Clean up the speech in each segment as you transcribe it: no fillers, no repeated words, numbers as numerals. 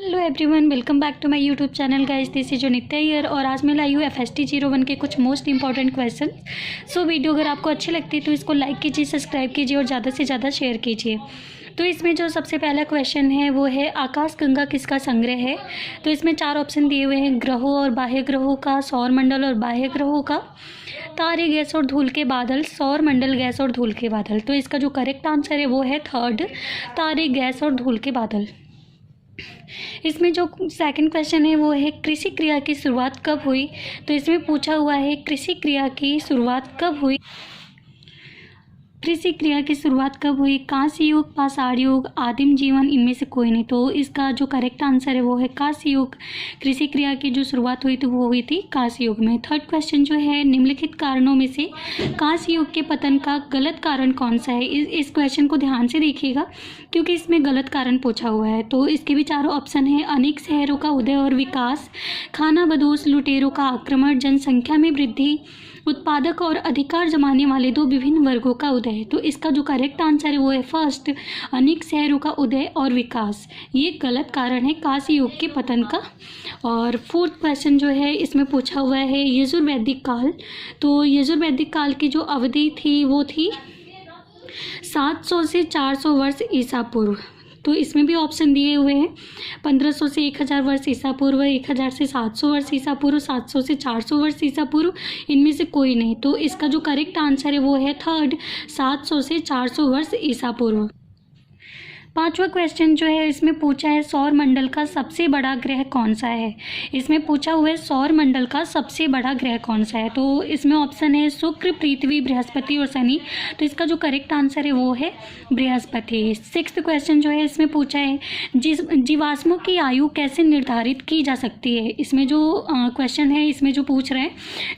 Hello everyone, welcome back to my YouTube channel guys. This is Nitya here और आज मैं लाई हूँ FST 01 के कुछ most important question. So video अगर आपको अच्छी लगती है तो इसको लाइक कीजिए, सब्सक्राइब कीजिए और ज़्यादा से ज़्यादा शेयर कीजिए। तो इसमें जो सबसे पहला क्वेश्चन है वो है आकाशगंगा किसका संग्रह है। तो इसमें 4 ऑप्शन दिए हुए हैं, ग्रहों और बाह्य ग्रहों का, सौर मंडल और बाह्य ग्रहों का, तारे, गैस और धूल के बादल, सौर मंडल, गैस और धूल के बादल। तो इसका जो करेक्ट आंसर है वो है थर्ड, तारे, गैस और धूल के बादल। इसमें जो सेकंड क्वेश्चन है वो है कृषि क्रिया की शुरुआत कब हुई। तो इसमें पूछा हुआ है कृषि क्रिया की शुरुआत कब हुई। कृषि क्रिया की शुरुआत कब हुई? कांस्य युग, पाषाण युग, आदिम जीवन, इनमें से कोई नहीं। तो इसका जो करेक्ट आंसर है वो है कांस्य युग। कृषि क्रिया की जो शुरुआत हुई थी वो हुई थी कांस्य युग में। थर्ड क्वेश्चन जो है, निम्नलिखित कारणों में से कांस्य युग के पतन का गलत कारण कौन सा है। इस क्वेश्चन को ध्यान से देखिएगा क्योंकि इसमें गलत कारण पूछा हुआ है। तो इसके भी 4 ऑप्शन है, अनेक शहरों का उदय और विकास, खानाबदोश, लुटेरों का आक्रमण, जनसंख्या में वृद्धि, उत्पादक और अधिकार जमाने वाले 2 विभिन्न वर्गों का उदय। तो इसका जो करेक्ट आंसर है वो है फर्स्ट, अनेक शहरों का उदय और विकास। ये गलत कारण है कांस्य युग के पतन का। और फोर्थ क्वेश्चन जो है इसमें पूछा हुआ है यजुर्वैदिक काल। तो यजुर्वैदिक काल की जो अवधि थी वो थी 700 से 400 वर्ष ईसा पूर्व। तो इसमें भी ऑप्शन दिए हुए हैं, 1500 से 1000 वर्ष ईसा पूर्व, 1000 से 700 वर्ष ईसा पूर्व, 700 से 400 वर्ष ईसा पूर्व, इनमें से कोई नहीं। तो इसका जो करेक्ट आंसर है वो है थर्ड, 700 से 400 वर्ष ईसा पूर्व। 5वां क्वेश्चन जो है इसमें पूछा है सौर मंडल का सबसे बड़ा ग्रह कौन सा है। इसमें पूछा हुआ है सौर मंडल का सबसे बड़ा ग्रह कौन सा है। तो इसमें ऑप्शन है शुक्र, पृथ्वी, बृहस्पति और शनि। तो इसका जो करेक्ट आंसर है वो है बृहस्पति। 6वां क्वेश्चन जो है इसमें पूछा है जीवाश्मों की आयु कैसे निर्धारित की जा सकती है। इसमें जो क्वेश्चन है इसमें जो पूछ रहे हैं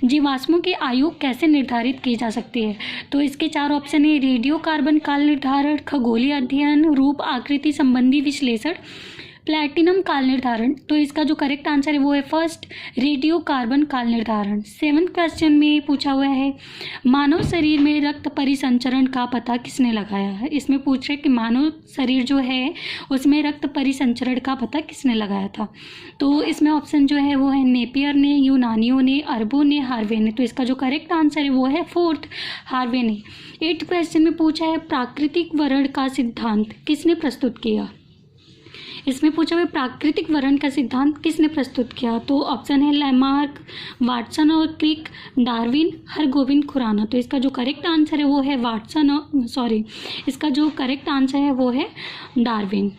जीवाश्मों की आयु कैसे निर्धारित की जा सकती है। तो इसके 4 ऑप्शन है, रेडियो कार्बन काल निर्धारण, खगोलीय अध्ययन, रूप आकृति संबंधी विश्लेषण, प्लैटिनम काल निर्धारण। तो इसका जो करेक्ट आंसर है वो है फर्स्ट, रेडियो कार्बन काल निर्धारण। 7वां क्वेश्चन में पूछा हुआ है मानव शरीर में रक्त परिसंचरण का पता किसने लगाया है। इसमें पूछ रहे कि मानव शरीर जो है उसमें रक्त परिसंचरण का पता किसने लगाया था। तो इसमें ऑप्शन जो है वो है नेपियर ने, यूनानियों ने, अरबों ने, हार्वे ने। तो इसका जो करेक्ट आंसर है वो है फोर्थ, हार्वे ने। 8वां क्वेश्चन में पूछा है प्राकृतिक वर्ण का सिद्धांत किसने प्रस्तुत किया। इसमें पूछा हुआ प्राकृतिक वर्ण का सिद्धांत किसने प्रस्तुत किया। तो ऑप्शन है लैमार्क, वाटसन और क्रिक, डार्विन, हरगोविंद खुराना। तो इसका जो करेक्ट आंसर है वो है इसका जो करेक्ट आंसर है वो है डार्विन।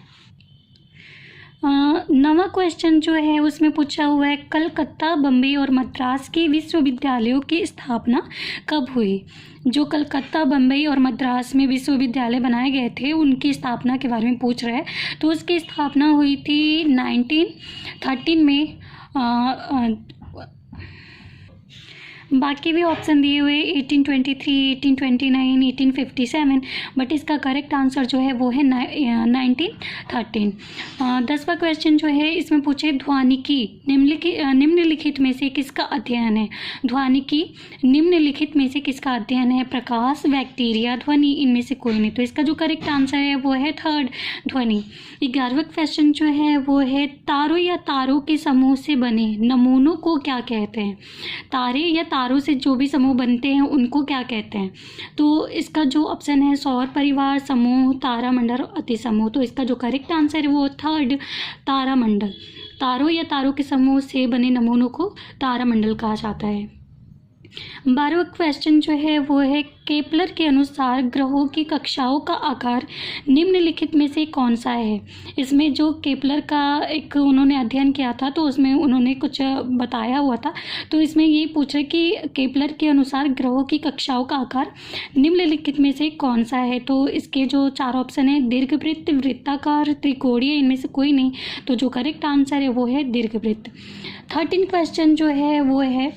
9वां क्वेश्चन जो है उसमें पूछा हुआ है कलकत्ता, बम्बई और मद्रास के विश्वविद्यालयों की स्थापना कब हुई। जो कलकत्ता, बम्बई और मद्रास में विश्वविद्यालय बनाए गए थे उनकी स्थापना के बारे में पूछ रहा है। तो उसकी स्थापना हुई थी 1913 में। बाकी भी ऑप्शन दिए हुए 1823, 1829, 1857, बट इसका करेक्ट आंसर जो है वो है 1913। 10वां क्वेश्चन जो है इसमें पूछे ध्वनिकी निम्नलिखित में से किसका अध्ययन है। ध्वनिकी निम्नलिखित में से किसका अध्ययन है, प्रकाश, बैक्टीरिया, ध्वनि, इनमें से कोई नहीं। तो इसका जो करेक्ट आंसर है वो है थर्ड, ध्वनि। 11वां क्वेश्चन जो है वो है तारों या तारों के समूह से बने नमूनों को क्या कहते हैं। तारे या तारों से जो भी समूह बनते हैं उनको क्या कहते हैं। तो इसका जो ऑप्शन है सौर परिवार, समूह, तारामंडल, अति समूह। तो इसका जो करेक्ट आंसर है वो थर्ड, तारामंडल। तारों या तारों के समूह से बने नमूनों को तारामंडल कहा जाता है। 12वां क्वेश्चन जो है वो है केपलर के अनुसार ग्रहों की कक्षाओं का आकार निम्नलिखित में से कौन सा है। इसमें जो केपलर का एक उन्होंने अध्ययन किया था तो उसमें उन्होंने कुछ बताया हुआ था। तो इसमें ये पूछ रहे कि केपलर के अनुसार ग्रहों की कक्षाओं का आकार निम्नलिखित में से कौन सा है। तो इसके जो 4 ऑप्शन है दीर्घवृत्त, वृत्ताकार, त्रिकोणीय, इनमें से कोई नहीं। तो जो करेक्ट आंसर है वो है दीर्घवृत्त। 13 क्वेश्चन जो है वो है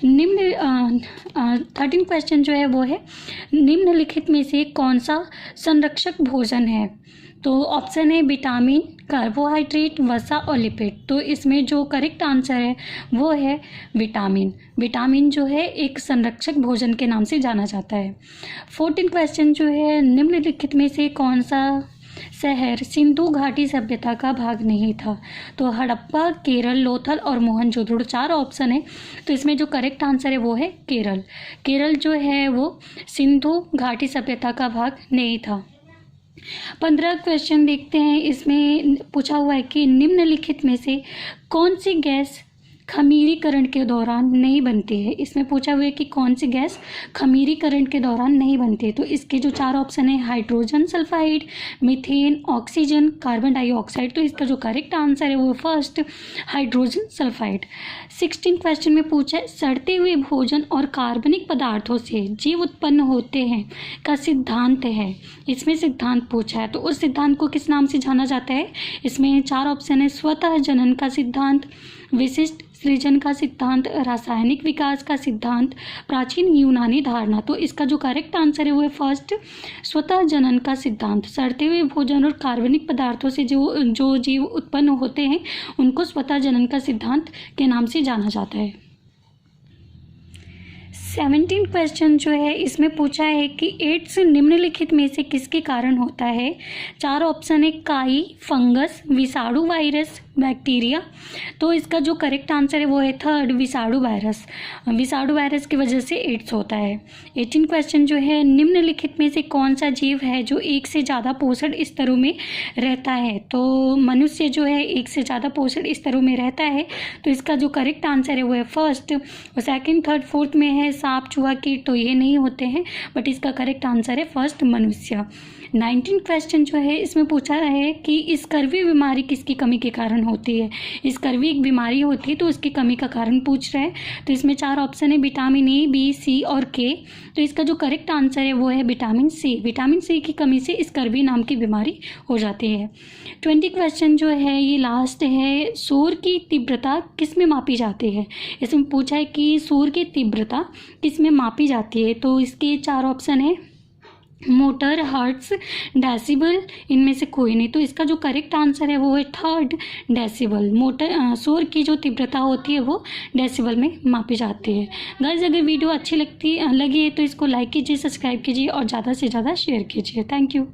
13 क्वेश्चन जो है वो है निम्नलिखित में से कौन सा संरक्षक भोजन है। तो ऑप्शन है विटामिन, कार्बोहाइड्रेट, वसा और लिपिड। तो इसमें जो करेक्ट आंसर है वो है विटामिन। विटामिन जो है एक संरक्षक भोजन के नाम से जाना जाता है। 14 क्वेश्चन जो है निम्नलिखित में से कौन सा शहर सिंधु घाटी सभ्यता का भाग नहीं था? तो हड़प्पा, केरल, लोथल और मोहनजोदड़ो 4 ऑप्शन है। तो इसमें जो करेक्ट आंसर है वो है केरल। केरल जो है वो सिंधु घाटी सभ्यता का भाग नहीं था। 15 क्वेश्चन देखते हैं। इसमें पूछा हुआ है कि निम्नलिखित में से कौन सी गैस खमीरीकरण के दौरान नहीं बनती है। इसमें पूछा हुआ है कि कौन सी गैस खमीरीकरण के दौरान नहीं बनती है। तो इसके जो 4 ऑप्शन है hydrogen sulphide, methane, oxygen, carbon dioxide. तो इसका जो करेक्ट आंसर है वो फर्स्ट हाइड्रोजन सल्फाइड। 16 क्वेश्चन में पूछा है सड़ते हुए भोजन और कार्बनिक पदार्थों से जीव उत्पन्न होते हैं का सिद्धांत है। इसमें सिद्धांत पूछा है तो उस सिद्धांत को किस नाम से जाना जाता है। इसमें 4 ऑप्शन है स्वतः जनन का सिद्धांत, विशिष्ट सृजन का सिद्धांत, रासायनिक विकास का सिद्धांत, प्राचीन यूनानी धारणा। तो इसका जो करेक्ट आंसर है वो है फर्स्ट स्वतः जनन का सिद्धांत। सड़ते हुए भोजन और कार्बनिक पदार्थों से जो जीव उत्पन्न होते हैं उनको स्वतः जनन का सिद्धांत के नाम से जाना जाता है। 17 क्वेश्चन जो है इसमें पूछा है कि एड्स निम्नलिखित में से किसके कारण होता है। 4 ऑप्शन है काई, फंगस, विषाणु वायरस, बैक्टीरिया। तो इसका जो करेक्ट आंसर है वो है थर्ड विषाणु वायरस। विषाणु वायरस की वजह से एड्स होता है। 18 क्वेश्चन जो है निम्नलिखित में से कौन सा जीव है जो एक से ज़्यादा पोषण स्तरों में रहता है। तो मनुष्य जो है एक से ज़्यादा पोषण स्तरों में रहता है। तो इसका जो करेक्ट आंसर है वो है फर्स्ट। और सेकंड, थर्ड, फोर्थ में है सांप, चूहा, कीट। तो ये नहीं होते हैं बट इसका करेक्ट आंसर है फर्स्ट मनुष्य। 19 क्वेश्चन जो है इसमें पूछा है कि स्कर्वी बीमारी किसकी कमी के कारण होती है। स्कर्वी एक बीमारी होती है तो उसकी कमी का कारण पूछ रहा है। तो इसमें 4 ऑप्शन है विटामिन ए, बी, सी और के। तो इसका जो करेक्ट आंसर है वो है विटामिन सी। विटामिन सी की कमी से स्कर्वी नाम की बीमारी हो जाती है। 20 क्वेश्चन जो है ये लास्ट है शोर की तीव्रता किस में मापी जाती है। इसमें पूछा है कि शोर की तीव्रता किस में मापी जाती है। तो इसके 4 ऑप्शन है मोटर, हर्ट्स, डेसिबल। इनमें से कोई नहीं। तो इसका जो करेक्ट आंसर है वो है थर्ड डेसिबल। मोटर शोर की जो तीव्रता होती है वो डेसिबल में मापी जाती है। गाइस अगर वीडियो अच्छी लगी है तो इसको लाइक कीजिए, सब्सक्राइब कीजिए और ज़्यादा से ज़्यादा शेयर कीजिए। Thank you.